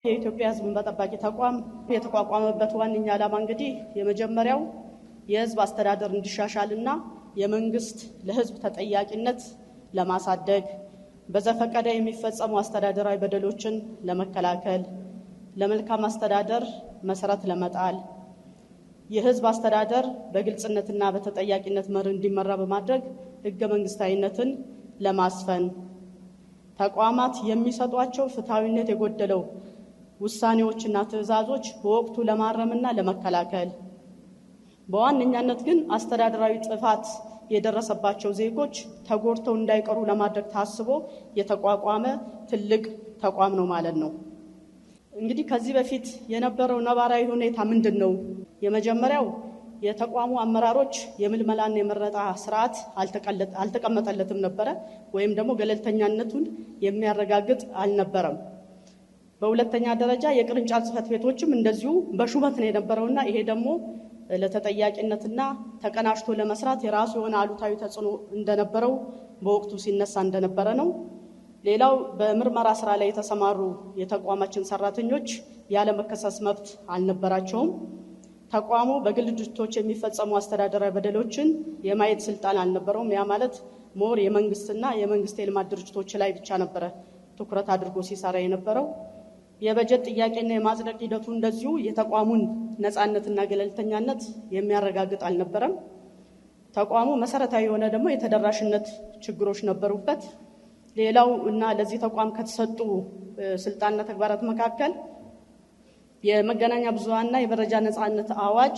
የኢትዮጵያ ሕዝብ እንባ ጠባቂ ተቋም የተቋቋመበት ዋነኛ ዓላማ እንግዲህ የመጀመሪያው የሕዝብ አስተዳደር እንዲሻሻልና የመንግስት ለሕዝብ ተጠያቂነት ለማሳደግ በዘፈቀደ የሚፈጸሙ አስተዳደራዊ በደሎችን ለመከላከል ለመልካም አስተዳደር መሰረት ለመጣል የሕዝብ አስተዳደር በግልጽነትና በተጠያቂነት መርህ እንዲመራ በማድረግ ሕገ መንግስታዊነትን ለማስፈን ተቋማት የሚሰጧቸው ፍትሐዊነት የጎደለው ውሳኔዎችና ትዕዛዞች በወቅቱ ለማረምና ለመከላከል በዋነኛነት ግን አስተዳደራዊ ጥፋት የደረሰባቸው ዜጎች ተጎድተው እንዳይቀሩ ለማድረግ ታስቦ የተቋቋመ ትልቅ ተቋም ነው ማለት ነው። እንግዲህ ከዚህ በፊት የነበረው ነባራዊ ሁኔታ ምንድነው? የመጀመሪያው የተቋሙ አመራሮች የምልመላና የምረጣ ስርዓት አልተቀመጠለትም ነበረ ወይም ደግሞ ገለልተኛነቱን የሚያረጋግጥ አልነበረም። በሁለተኛ ደረጃ የቅርንጫፍ ጽሕፈት ቤቶችም እንደዚሁ በሹመት ነው የነበረውና ይሄ ደግሞ ለተጠያቂነትና ተቀናጅቶ ለመስራት የራሱ የሆነ አሉታዊ ተጽዕኖ እንደነበረው በወቅቱ ሲነሳ እንደነበረ ነው። ሌላው በምርመራ ስራ ላይ የተሰማሩ የተቋማችን ሰራተኞች ያለመከሰስ መብት አልነበራቸውም። ተቋሙ በግል ድርጅቶች የሚፈጸሙ አስተዳደራዊ በደሎችን የማየት ስልጣን አልነበረውም። ያ ማለት ሞር የመንግስትና የመንግስት የልማት ድርጅቶች ላይ ብቻ ነበረ ትኩረት አድርጎ ሲሰራ የነበረው። የበጀት ጥያቄና የማጽደቅ ሂደቱ እንደዚሁ የተቋሙን ነፃነትና ገለልተኛነት የሚያረጋግጥ አልነበረም። ተቋሙ መሰረታዊ የሆነ ደግሞ የተደራሽነት ችግሮች ነበሩበት። ሌላው እና ለዚህ ተቋም ከተሰጡ ስልጣንና ተግባራት መካከል የመገናኛ ብዙሃንና የመረጃ ነፃነት አዋጅ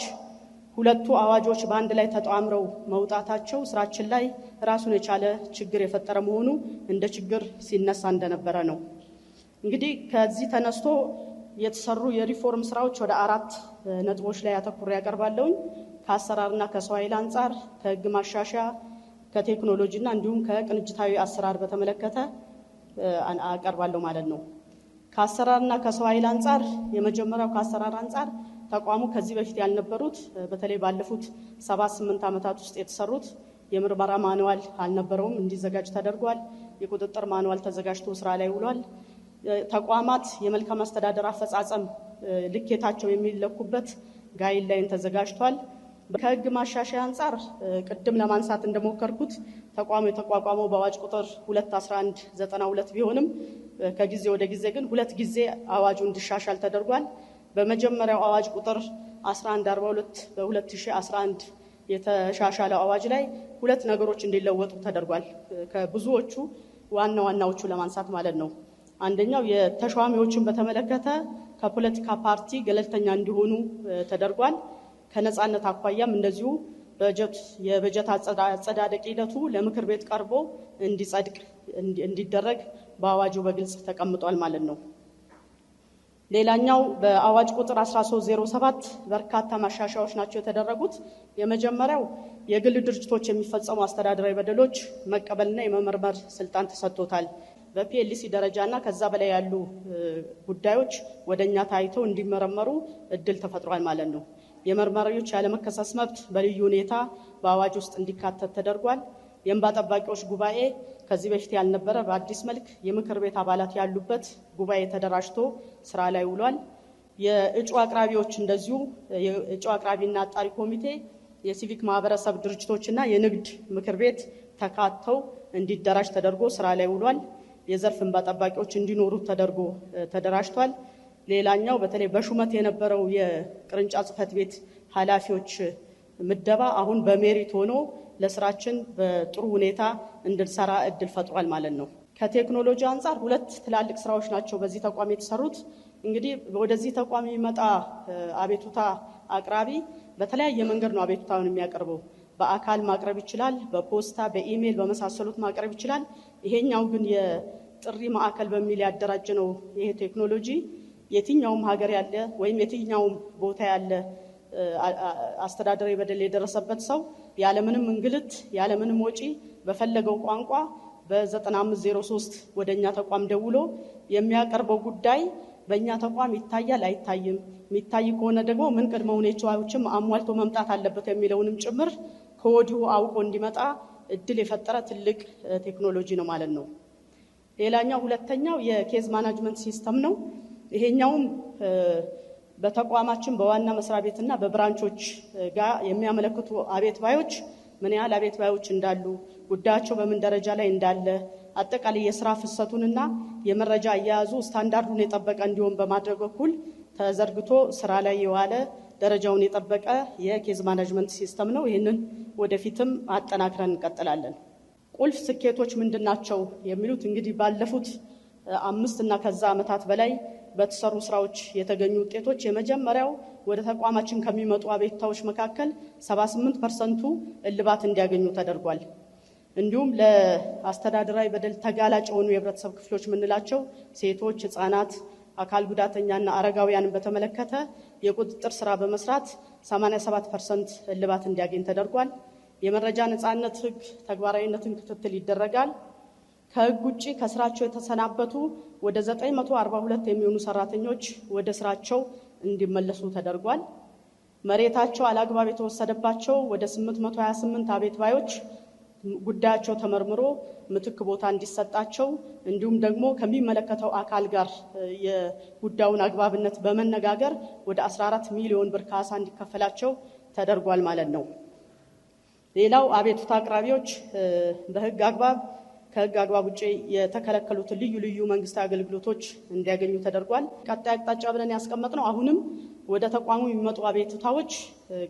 ሁለቱ አዋጆች በአንድ ላይ ተጣምረው መውጣታቸው ስራችን ላይ ራሱን የቻለ ችግር የፈጠረ መሆኑ እንደ ችግር ሲነሳ እንደነበረ ነው። እንግዲህ ከዚህ ተነስቶ የተሰሩ የሪፎርም ስራዎች ወደ 4 ነጥቦች ላይ አተኩሬ ያቀርባለሁኝ። ከአሰራርና ከሰው ኃይል አንጻር፣ ከህግ ማሻሻያ፣ ከቴክኖሎጂና እንዲሁም ከቅንጅታዊ አሰራር በተመለከተ አቀርባለሁ ማለት ነው። ከአሰራርና ከሰው ኃይል አንጻር የመጀመሪያው ከአሰራር አንጻር ተቋሙ ከዚህ በፊት ያልነበሩት በተለይ ባለፉት 7-8 ዓመታት ውስጥ የተሰሩት የምርመራ ማንዋል አልነበረውም፣ እንዲዘጋጅ ተደርጓል። የቁጥጥር ማንዋል ተዘጋጅቶ ስራ ላይ ውሏል። ተቋማት የመልካም አስተዳደር አፈጻጸም ልኬታቸው የሚለኩበት ጋይድላይን ተዘጋጅቷል። ከህግ ማሻሻያ አንጻር ቅድም ለማንሳት እንደሞከርኩት ተቋሙ የተቋቋመው በአዋጅ ቁጥር 2/1192 ቢሆንም ከጊዜ ወደ ጊዜ ግን 2 ጊዜ አዋጁ እንዲሻሻል ተደርጓል። በመጀመሪያው አዋጅ ቁጥር 1142 በ2011 የተሻሻለው አዋጅ ላይ 2 ነገሮች እንዲለወጡ ተደርጓል። ከብዙዎቹ ዋናዎቹ ለማንሳት ማለት ነው። አንደኛው የተሿሚዎችን በተመለከተ ከፖለቲካ ፓርቲ ገለልተኛ እንዲሆኑ ተደርጓል። ከነፃነት አኳያም እንደዚሁ የበጀት አጸዳደቅ ሂደቱ ለምክር ቤት ቀርቦ እንዲጸድቅ እንዲደረግ በአዋጁ በግልጽ ተቀምጧል ማለት ነው። ሌላኛው በአዋጅ ቁጥር 1307 በርካታ ማሻሻያዎች ናቸው የተደረጉት። የመጀመሪያው የግል ድርጅቶች የሚፈጸሙ አስተዳደራዊ በደሎች መቀበልና የመመርመር ስልጣን ተሰጥቶታል። በፒኤልሲ ደረጃና ከዛ በላይ ያሉ ጉዳዮች ወደኛ ታይተው እንዲመረመሩ እድል ተፈጥሯል ማለት ነው። የመርማሪዎች ያለመከሰስ መብት በልዩ ሁኔታ በአዋጅ ውስጥ እንዲካተት ተደርጓል። የእንባ ጠባቂዎች ጉባኤ ከዚህ በፊት ያልነበረ በአዲስ መልክ የምክር ቤት አባላት ያሉበት ጉባኤ ተደራጅቶ ስራ ላይ ውሏል። የእጩ አቅራቢዎች እንደዚሁ የእጩ አቅራቢና አጣሪ ኮሚቴ የሲቪክ ማህበረሰብ ድርጅቶችና የንግድ ምክር ቤት ተካተው እንዲደራጅ ተደርጎ ስራ ላይ ውሏል። የዘርፍ እንባ ጠባቂዎች እንዲኖሩ ተደርጎ ተደራጅቷል። ሌላኛው በተለይ በሹመት የነበረው የቅርንጫፍ ጽሕፈት ቤት ኃላፊዎች ምደባ አሁን በሜሪት ሆኖ ለስራችን በጥሩ ሁኔታ እንድንሰራ እድል ፈጥሯል ማለት ነው። ከቴክኖሎጂ አንጻር 2 ትላልቅ ስራዎች ናቸው በዚህ ተቋም የተሰሩት። እንግዲህ ወደዚህ ተቋም የሚመጣ አቤቱታ አቅራቢ በተለያየ መንገድ ነው አቤቱታውን የሚያቀርበው። በአካል ማቅረብ ይችላል፣ በፖስታ በኢሜል በመሳሰሉት ማቅረብ ይችላል። ይሄኛው ግን የጥሪ ማዕከል በሚል ያደራጀነው ይሄ ቴክኖሎጂ የትኛውም ሀገር ያለ ወይም የትኛውም ቦታ ያለ አስተዳደራዊ በደል የደረሰበት ሰው ያለምንም እንግልት ያለምንም ወጪ በፈለገው ቋንቋ በ9503 ወደኛ ተቋም ደውሎ የሚያቀርበው ጉዳይ በእኛ ተቋም ይታያል አይታይም፣ የሚታይ ከሆነ ደግሞ ምን ቅድመ ሁኔታዎችም አሟልቶ መምጣት አለበት የሚለውንም ጭምር ከወዲሁ አውቆ እንዲመጣ እድል የፈጠረ ትልቅ ቴክኖሎጂ ነው ማለት ነው። ሌላኛው ሁለተኛው የኬዝ ማናጅመንት ሲስተም ነው። ይሄኛውም በተቋማችን በዋና መስሪያ ቤትና በብራንቾች ጋር የሚያመለክቱ አቤት ባዮች ምን ያህል አቤት ባዮች እንዳሉ፣ ጉዳያቸው በምን ደረጃ ላይ እንዳለ፣ አጠቃላይ የስራ ፍሰቱንና የመረጃ አያያዙ ስታንዳርዱን የጠበቀ እንዲሆን በማድረግ በኩል ተዘርግቶ ስራ ላይ የዋለ ደረጃውን የጠበቀ የኬዝ ማኔጅመንት ሲስተም ነው። ይህንን ወደፊትም አጠናክረን እንቀጥላለን። ቁልፍ ስኬቶች ምንድናቸው የሚሉት እንግዲህ ባለፉት 5 እና ከዛ ዓመታት በላይ በተሰሩ ስራዎች የተገኙ ውጤቶች የመጀመሪያው ወደ ተቋማችን ከሚመጡ አቤቱታዎች መካከል 78% እልባት እንዲያገኙ ተደርጓል። እንዲሁም ለአስተዳደራዊ በደል ተጋላጭ የሆኑ የህብረተሰብ ክፍሎች የምንላቸው ሴቶች፣ ህፃናት፣ አካል ጉዳተኛና አረጋውያንን በተመለከተ የቁጥጥር ስራ በመስራት 87% እልባት እንዲያገኝ ተደርጓል። የመረጃ ነፃነት ህግ ተግባራዊነትን ክትትል ይደረጋል። ከህግ ውጪ ከስራቸው የተሰናበቱ ወደ 942 የሚሆኑ ሰራተኞች ወደ ስራቸው እንዲመለሱ ተደርጓል። መሬታቸው አላግባብ የተወሰደባቸው ወደ 828 አቤት ባዮች ጉዳያቸው ተመርምሮ ምትክ ቦታ እንዲሰጣቸው እንዲሁም ደግሞ ከሚመለከተው አካል ጋር የጉዳዩን አግባብነት በመነጋገር ወደ 14 ሚሊዮን ብር ካሳ እንዲከፈላቸው ተደርጓል ማለት ነው። ሌላው አቤቱታ አቅራቢዎች ከህግ አግባብ ውጪ የተከለከሉትን ልዩ ልዩ መንግስታዊ አገልግሎቶች እንዲያገኙ ተደርጓል። ቀጣይ አቅጣጫ ብለን ያስቀመጥነው አሁንም ወደ ተቋሙ የሚመጡ አቤቱታዎች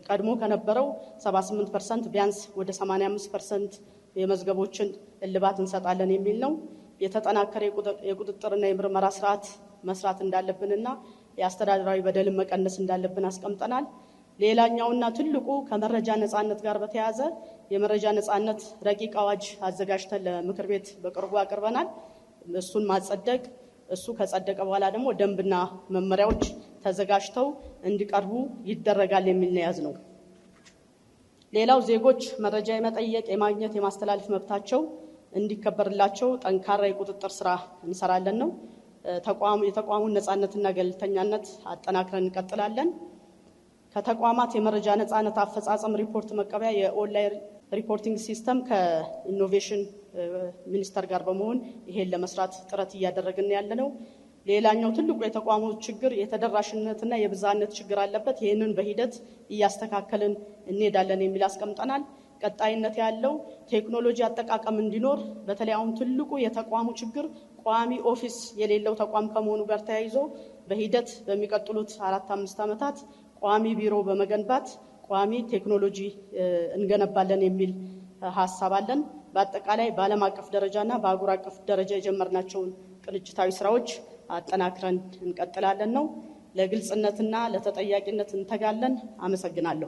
ቀድሞ ከነበረው 78% ቢያንስ ወደ 85% የመዝገቦችን እልባት እንሰጣለን የሚል ነው። የተጠናከረ የቁጥጥርና የምርመራ ስርዓት መስራት እንዳለብንና የአስተዳደራዊ በደልን መቀነስ እንዳለብን አስቀምጠናል። ሌላኛውና ትልቁ ከመረጃ ነፃነት ጋር በተያያዘ የመረጃ ነፃነት ረቂቅ አዋጅ አዘጋጅተን ለምክር ቤት በቅርቡ አቅርበናል። እሱን ማጸደቅ፣ እሱ ከጸደቀ በኋላ ደግሞ ደንብና መመሪያዎች ተዘጋጅተው እንዲቀርቡ ይደረጋል የሚል ነው የያዝነው። ሌላው ዜጎች መረጃ የመጠየቅ፣ የማግኘት፣ የማስተላለፍ መብታቸው እንዲከበርላቸው ጠንካራ የቁጥጥር ስራ እንሰራለን ነው። የተቋሙን ነፃነትና ገለልተኛነት አጠናክረን እንቀጥላለን። ከተቋማት የመረጃ ነፃነት አፈጻጸም ሪፖርት መቀበያ የኦንላይን ሪፖርቲንግ ሲስተም ከኢኖቬሽን ሚኒስቴር ጋር በመሆን ይሄን ለመስራት ጥረት እያደረግን ያለነው። ሌላኛው ትልቁ የተቋሙ ችግር የተደራሽነትና የብዝሃነት ችግር አለበት። ይህንን በሂደት እያስተካከልን እንሄዳለን የሚል አስቀምጠናል። ቀጣይነት ያለው ቴክኖሎጂ አጠቃቀም እንዲኖር በተለይ አሁን ትልቁ የተቋሙ ችግር ቋሚ ኦፊስ የሌለው ተቋም ከመሆኑ ጋር ተያይዞ በሂደት በሚቀጥሉት 4-5 ዓመታት ቋሚ ቢሮ በመገንባት ቋሚ ቴክኖሎጂ እንገነባለን የሚል ሀሳብ አለን። በአጠቃላይ በዓለም አቀፍ ደረጃና በአህጉር አቀፍ ደረጃ የጀመርናቸውን ቅንጅታዊ ስራዎች አጠናክረን እንቀጥላለን ነው። ለግልጽነትና ለተጠያቂነት እንተጋለን። አመሰግናለሁ።